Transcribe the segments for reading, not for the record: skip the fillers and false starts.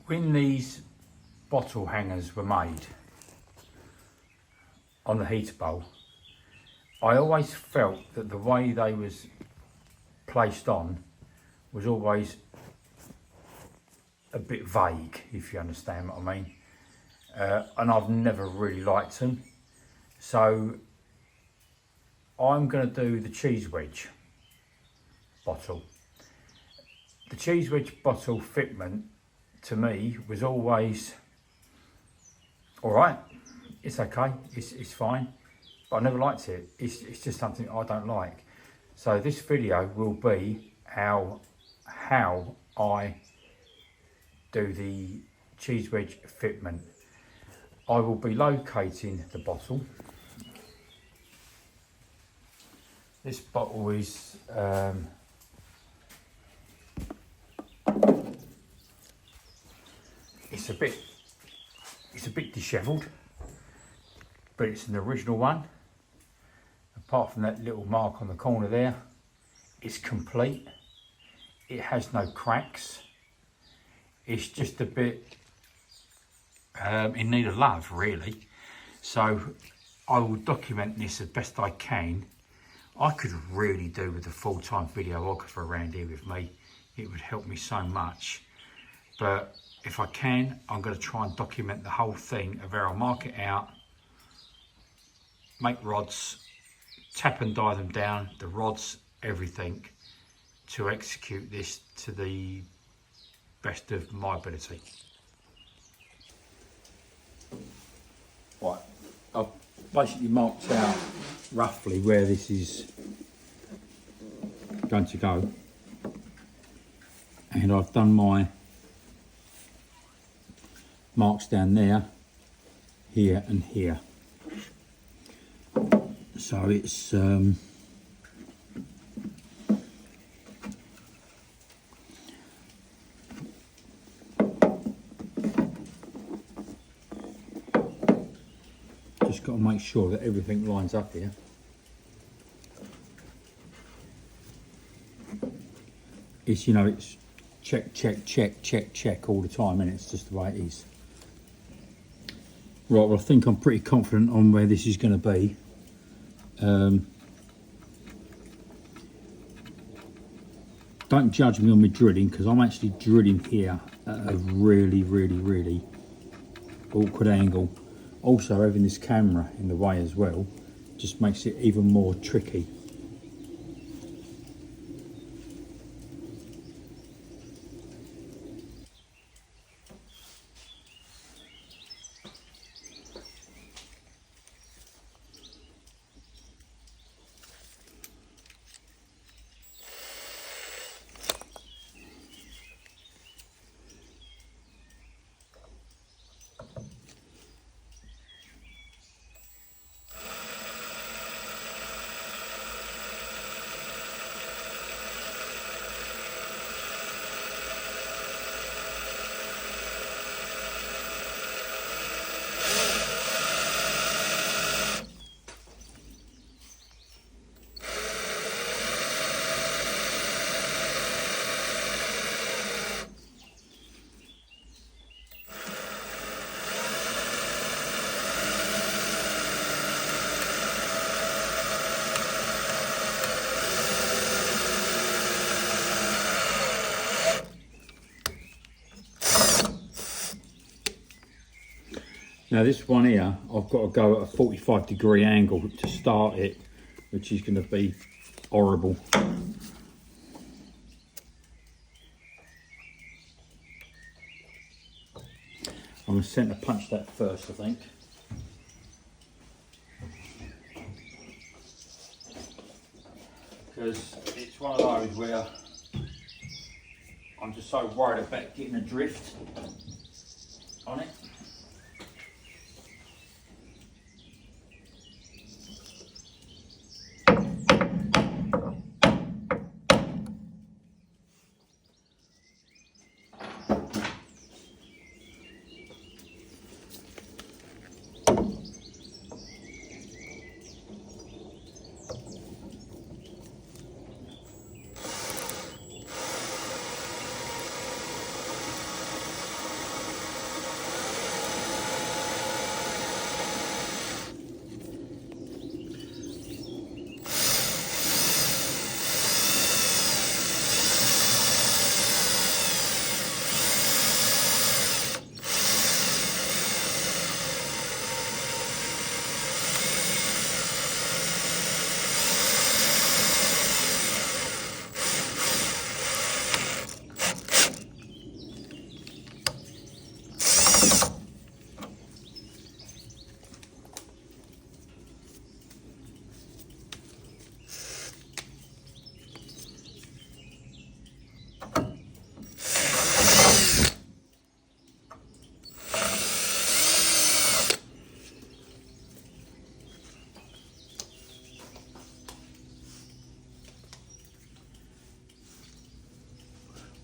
when these bottle hangers were made on the heater bowl, I always felt that the way they was placed on was always a bit vague, if you understand what I mean. And I've never really liked them. So I'm going to do the cheese wedge bottle. The cheese wedge bottle fitment to me was always alright, it's okay, it's fine, but I never liked it. It's just something I don't like. So this video will be how I do the cheese wedge fitment. I will be locating the bottle. This bottle is it's a bit dishevelled, but it's an original one. Apart from that little mark on the corner there, it's complete. It has no cracks. It's just a bit in need of love, really. So I will document this as best I can. I could really do with a full-time videographer around here with me. It would help me so much. But if I can, I'm going to try and document the whole thing of how I mark it out, make rods, tap and die them down, the rods, everything, to execute this to the best of my ability. Right, I've basically marked out roughly where this is going to go, and I've done my marks down there, here and here. So it's just got to make sure that everything lines up here. It's, you know, it's check, check, check, check, check all the time, and it's just the way it is. Right, well, I think I'm pretty confident on where this is going to be. Don't judge me on my drilling, because I'm actually drilling here at a really, really, really awkward angle. Also, having this camera in the way as well just makes it even more tricky. Now this one here, I've got to go at a 45-degree angle to start it, which is going to be horrible. I'm going to centre punch that first, I think. Because it's one of those where I'm just so worried about getting a drift on it.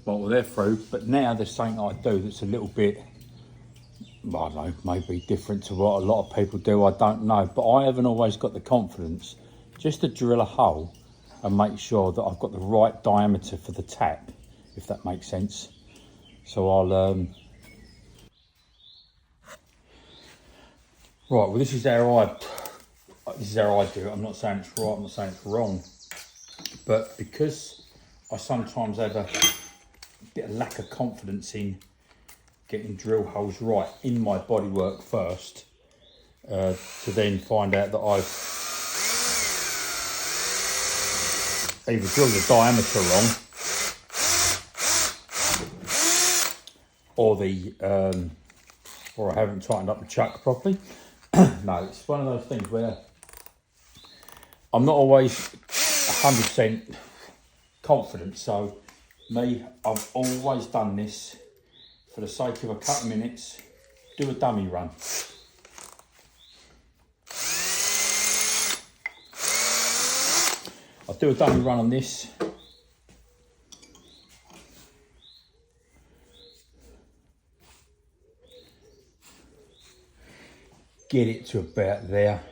Well, they're through, but now there's something I do that's a little bit, I don't know, maybe different to what a lot of people do, I don't know. But I haven't always got the confidence just to drill a hole and make sure that I've got the right diameter for the tap, if that makes sense. So I'll, right, well this is how I do it. I'm not saying it's right, I'm not saying it's wrong. But because I sometimes have a bit of lack of confidence in getting drill holes right in my bodywork first, to then find out that I've either drilled the diameter wrong, or I haven't tightened up the chuck properly. No, it's one of those things where I'm not always 100% confident. So me, I've always done this for the sake of a couple of minutes, do a dummy run. I'll do a dummy run on this. Get it to about there.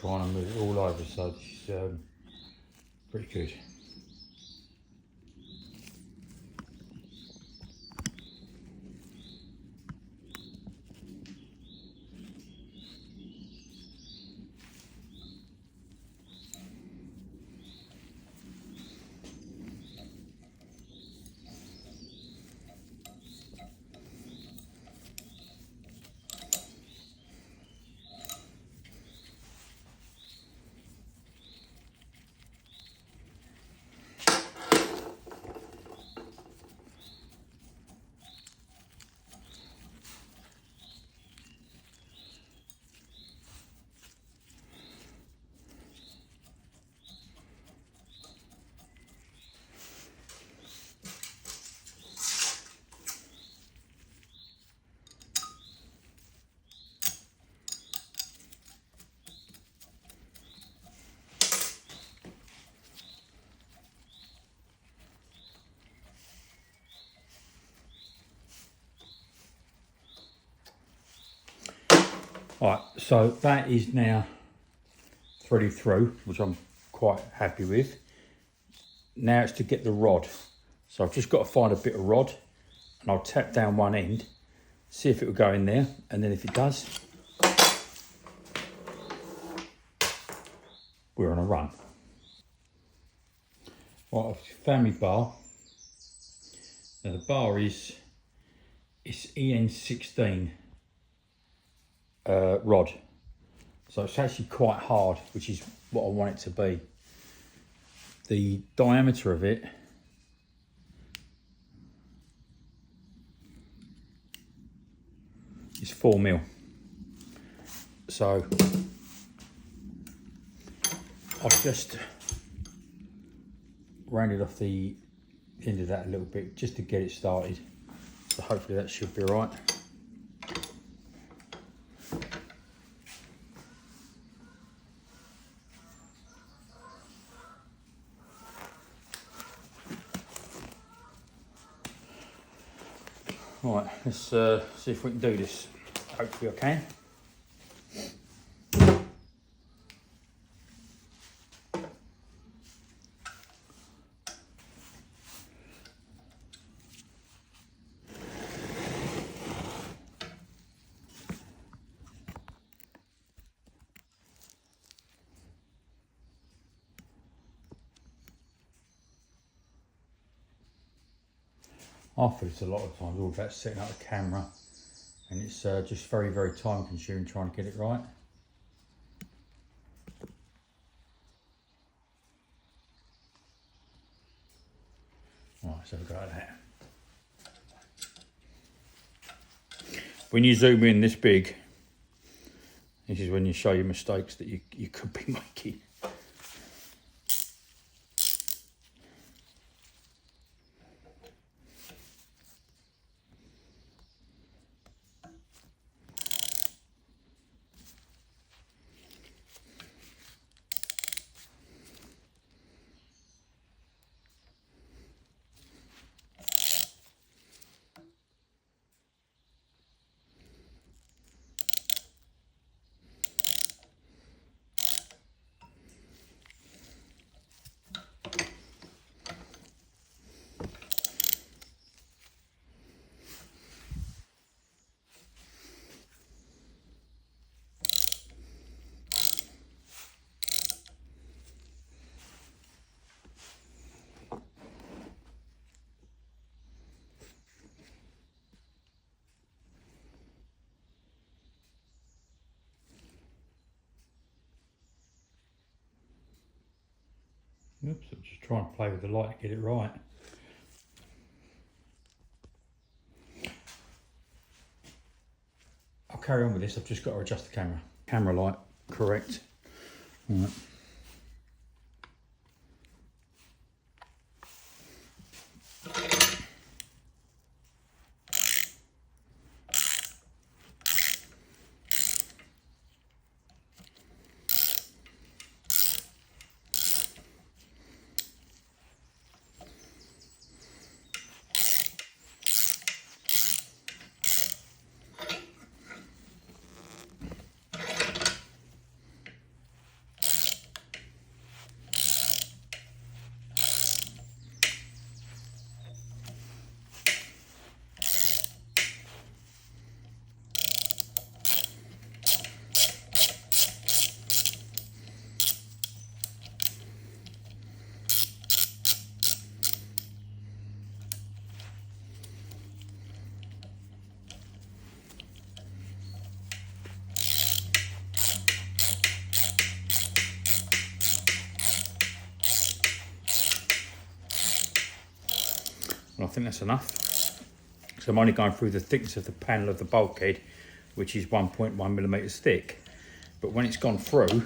Trying to move it all over, so it's pretty good. Right, so that is now threaded through, which I'm quite happy with. Now it's to get the rod. So I've just got to find a bit of rod, and I'll tap down one end, see if it will go in there, and then if it does, we're on a run. Right, I've found my bar. Now the bar it's EN16 rod, so it's actually quite hard, which is what I want it to be. The diameter of it is 4mm. So I've just rounded off the end of that a little bit just to get it started. So hopefully that should be right. Right, let's see if we can do this. Hopefully I can. I feel it's a lot of times all about setting up the camera, and it's just very, very time consuming trying to get it right. Let's have a go at that. When you zoom in this big, this is when you show your mistakes that you could be making. Oops, I'm just trying to play with the light to get it right. I'll carry on with this, I've just got to adjust the camera. Camera light, correct. All right. Well, I think that's enough. So I'm only going through the thickness of the panel of the bulkhead, which is 1.1 millimeters thick. But when it's gone through,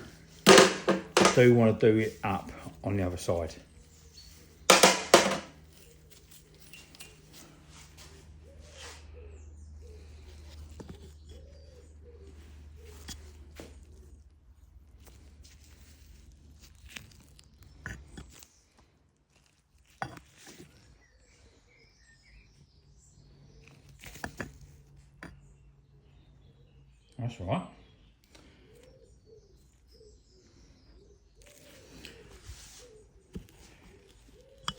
I do want to do it up on the other side. That's all right.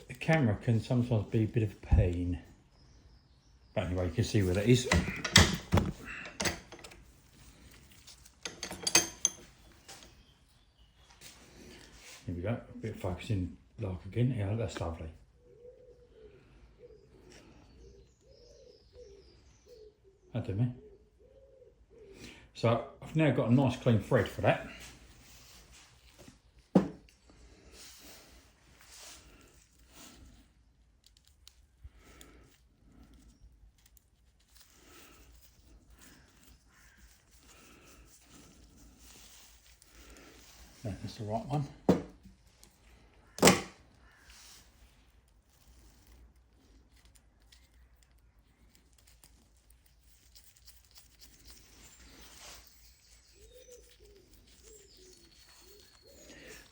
The camera can sometimes be a bit of a pain. But anyway, you can see where that is. Here we go, a bit of focusing like again. Yeah, that's lovely. That did me. So I've now got a nice clean thread for that. That's the right one.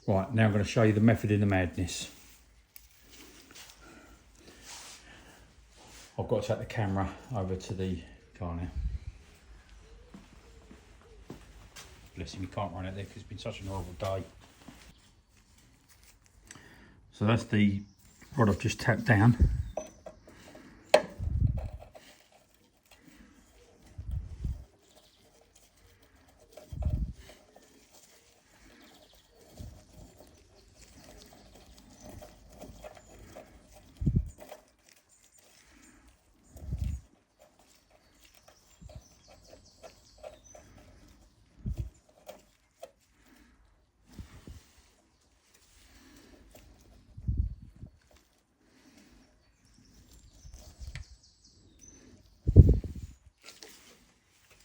Right, now I'm going to show you the method in the madness. I've got to take the camera over to the car now. Bless him, you can't run it there because it's been such an horrible day. So that's the rod I've just tapped down.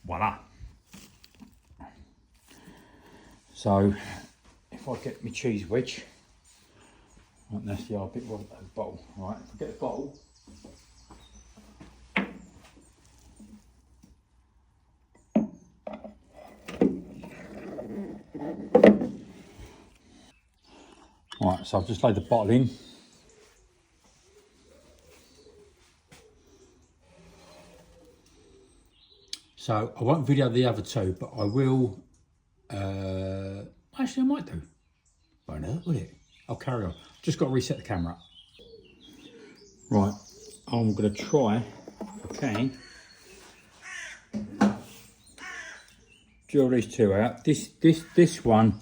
Voila. So if I get my cheese wedge, right, that's the bit of the bottle. Right, if I get the bottle, right, so I've just laid the bottle in. So I won't video the other two, but I will. Actually, I might do. Won't hurt, will it? I'll carry on. Just got to reset the camera. Right, I'm going to try, if I can, drill these two out. This one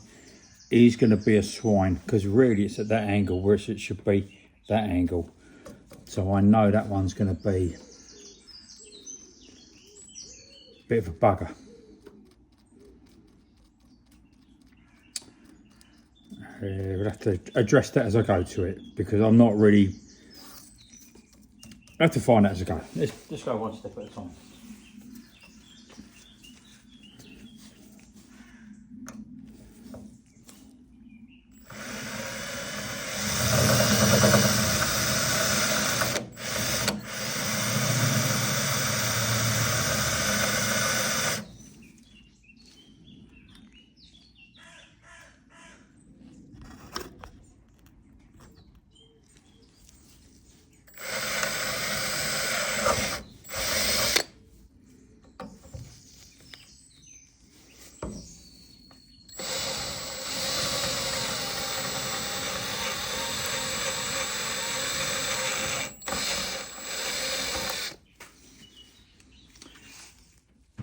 is going to be a swine, because really it's at that angle, whereas it should be that angle. So I know that one's going to be a bit of a bugger. We'll have to address that as I go to it, because I'm not really. I have to find that as I go. Let's go one step at a time.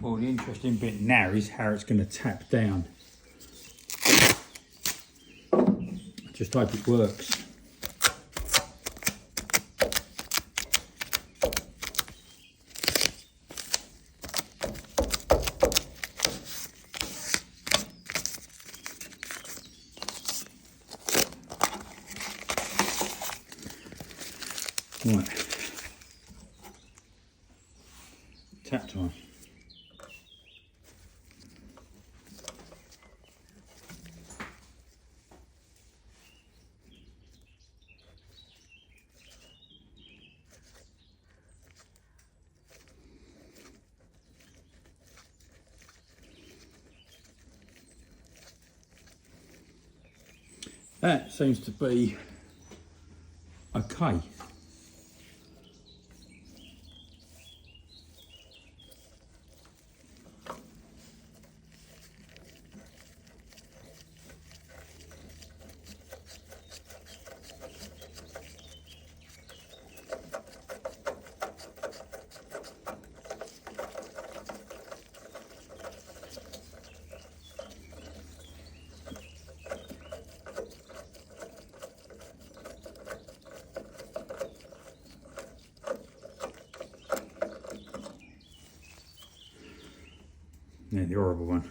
Well, the interesting bit now is how it's going to tap down. I just hope it works. Right. Tap time. That seems to be okay. Yeah, the horrible one.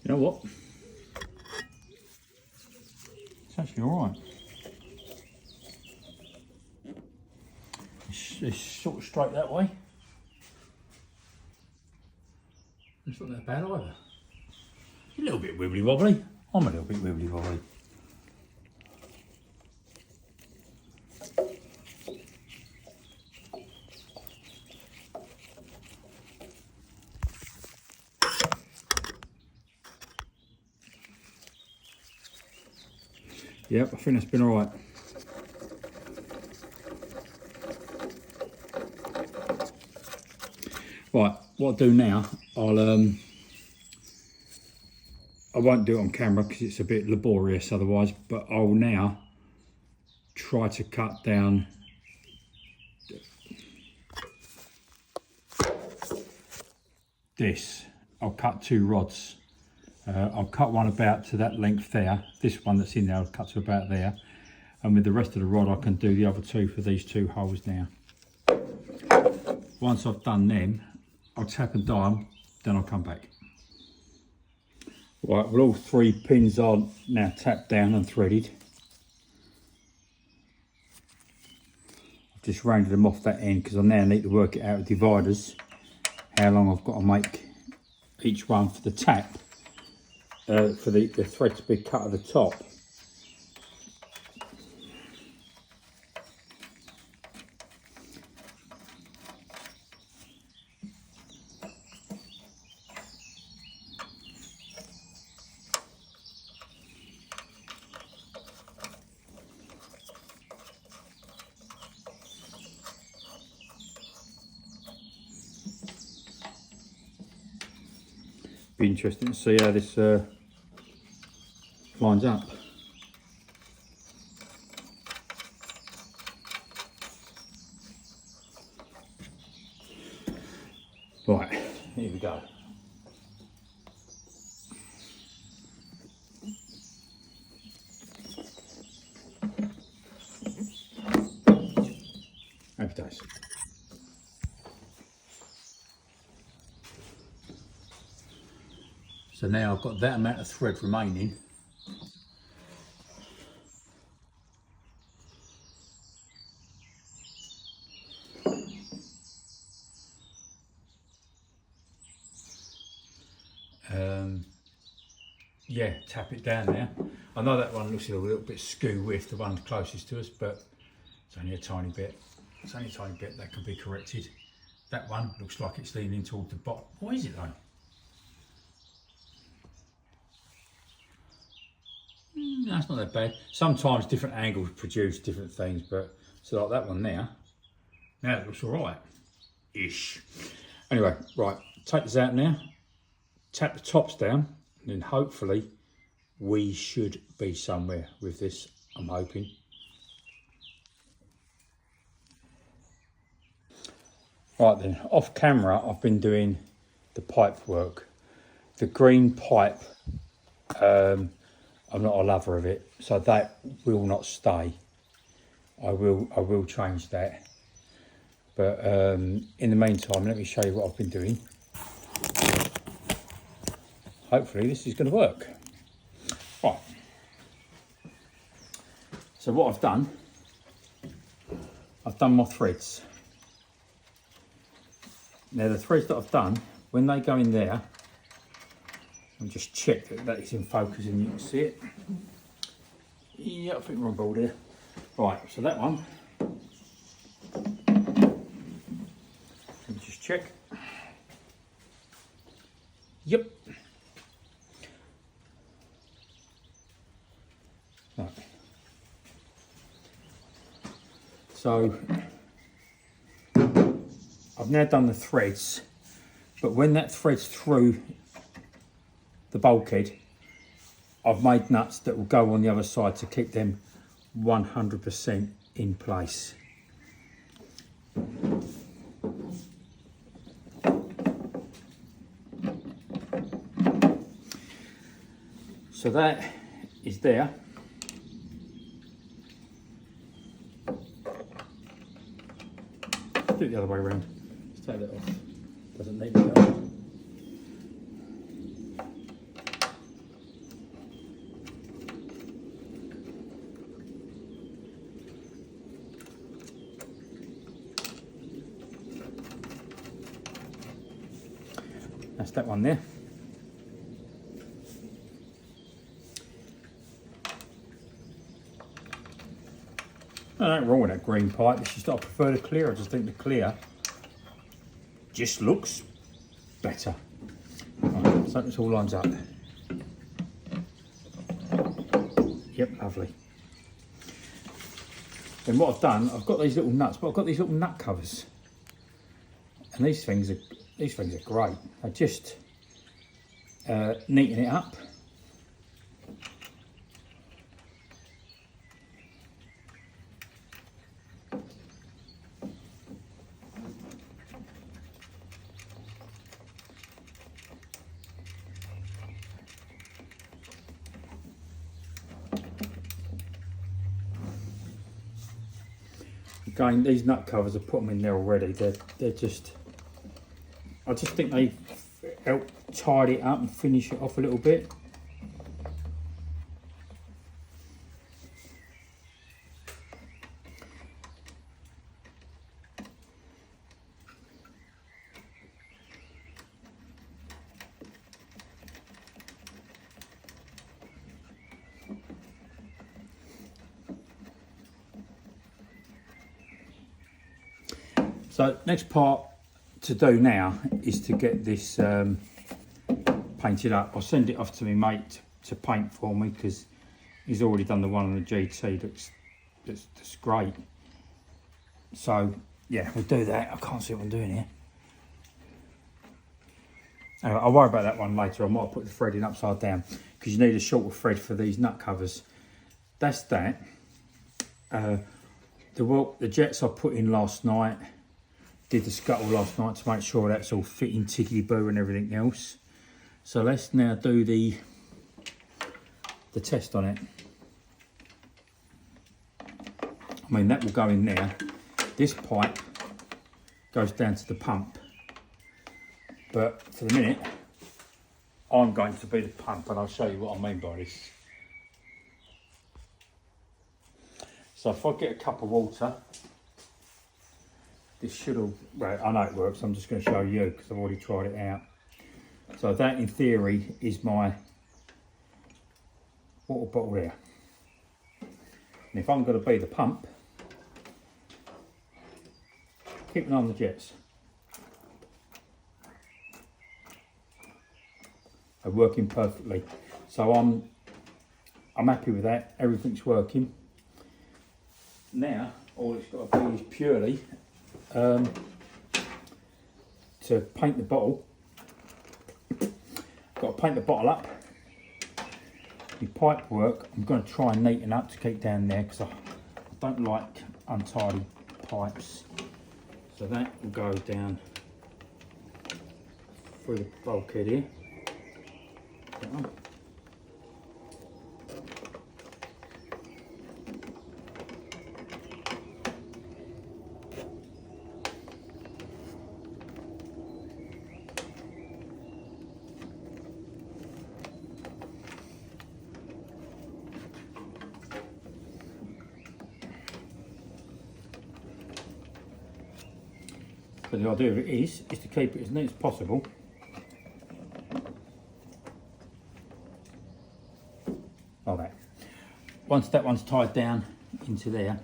You know what? It's actually all right. It's sort of straight that way. It's not that bad either. A little bit wibbly wobbly. I'm a little bit wibbly wobbly. Yep, I think that's been all right. Right, what I'll do now, I won't do it on camera because it's a bit laborious otherwise, but I'll now try to cut down this. I'll cut 2 rods. I'll cut one about to that length there. This one that's in there I'll cut to about there. And with the rest of the rod I can do the other 2 for these 2 holes now. Once I've done them, I'll tap and die them, then I'll come back. Right, well all 3 pins are now tapped down and threaded. I've just rounded them off that end because I now need to work it out with dividers, how long I've got to make each one for the tap, for the thread to be cut at the top. Be interesting to see how this lines up. Right, here we go. Happy days. So now I've got that amount of thread remaining. Yeah, tap it down now. I know that one looks a little bit skew with the one closest to us, but it's only a tiny bit. It's only a tiny bit that can be corrected. That one looks like it's leaning toward the bottom. What is it though? That's not that bad. Sometimes different angles produce different things, but so like that one there, now it looks all right, ish. Anyway, right, take this out now, tap the tops down, and then hopefully we should be somewhere with this, I'm hoping. Right then, off camera, I've been doing the pipe work. The green pipe, I'm not a lover of it, so that will not stay. I will change that. But in the meantime, let me show you what I've been doing. Hopefully this is going to work. Right. So what I've done my threads. Now the threads that I've done, when they go in there, I'll just check that it's in focus and you can see it. Yeah, I think we're on board here. Right, so that one, let me just check. Yep. Right. So I've now done the threads, but when that thread's through the bulkhead, I've made nuts that will go on the other side to keep them 100% in place. So that is there. Do it the other way around. Let's take that off. Doesn't need to go. That's that one there. Nothing wrong with that green pipe, it's just I prefer the clear. I just think the clear just looks better. Right, so this all lines up. Yep, lovely. Then what I've done, I've got these little nuts, but I've got these little nut covers. And these things are great. I just neaten it up. Again, these nut covers, I put them in there already. They're just, I just think they help tidy it up and finish it off a little bit. So next part to do now is to get this painted up. I'll send it off to my mate to paint for me because he's already done the one on the GT. That's great. So yeah, we'll do that. I can't see what I'm doing here. Anyway, I'll worry about that one later. I might put the threading upside down because you need a shorter thread for these nut covers. That's that. The jets I put in last night. Did the scuttle last night to make sure that's all fitting tickety boo and everything else. So let's now do the test on it. I mean, that will go in there. This pipe goes down to the pump. But for the minute, I'm going to be the pump, and I'll show you what I mean by this. So if I get a cup of water, this should all, well, I know it works, I'm just going to show you because I've already tried it out. So that in theory is my water bottle there. And if I'm going to be the pump, keep an eye on the jets. They're working perfectly. So I'm happy with that, everything's working. Now all it's got to be is purely to paint the bottle. Got to paint the bottle up. The pipe work, I'm going to try and neaten up to keep down there because I don't like untidy pipes. So that will go down through the bulkhead here. That one. But the idea of it is to keep it as neat as possible. Like that. Once that one's tied down into there,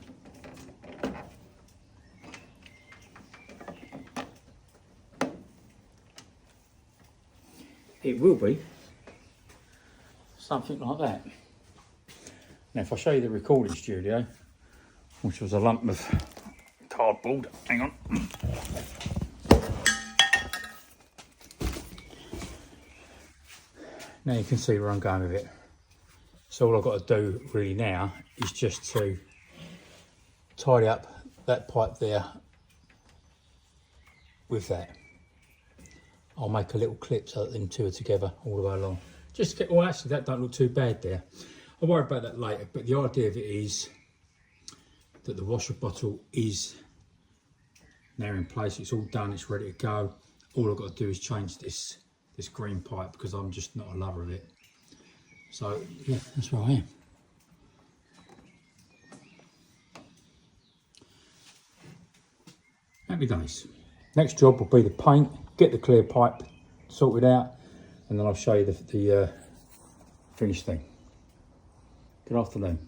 it will be something like that. Now if I show you the recording studio, which was a lump of cardboard, hang on. Now you can see where I'm going with it. So all I've got to do really now is just to tidy up that pipe there with that. I'll make a little clip so that them two are together all the way along. Just to get, well actually that don't look too bad there. I'll worry about that later, but the idea of it is that the washer bottle is now in place, it's all done, it's ready to go. All I've got to do is change this green pipe because I'm just not a lover of it. So yeah, that's where I am. Happy days. Next job will be the paint, get the clear pipe sorted out, and then I'll show you the finished thing. Good afternoon.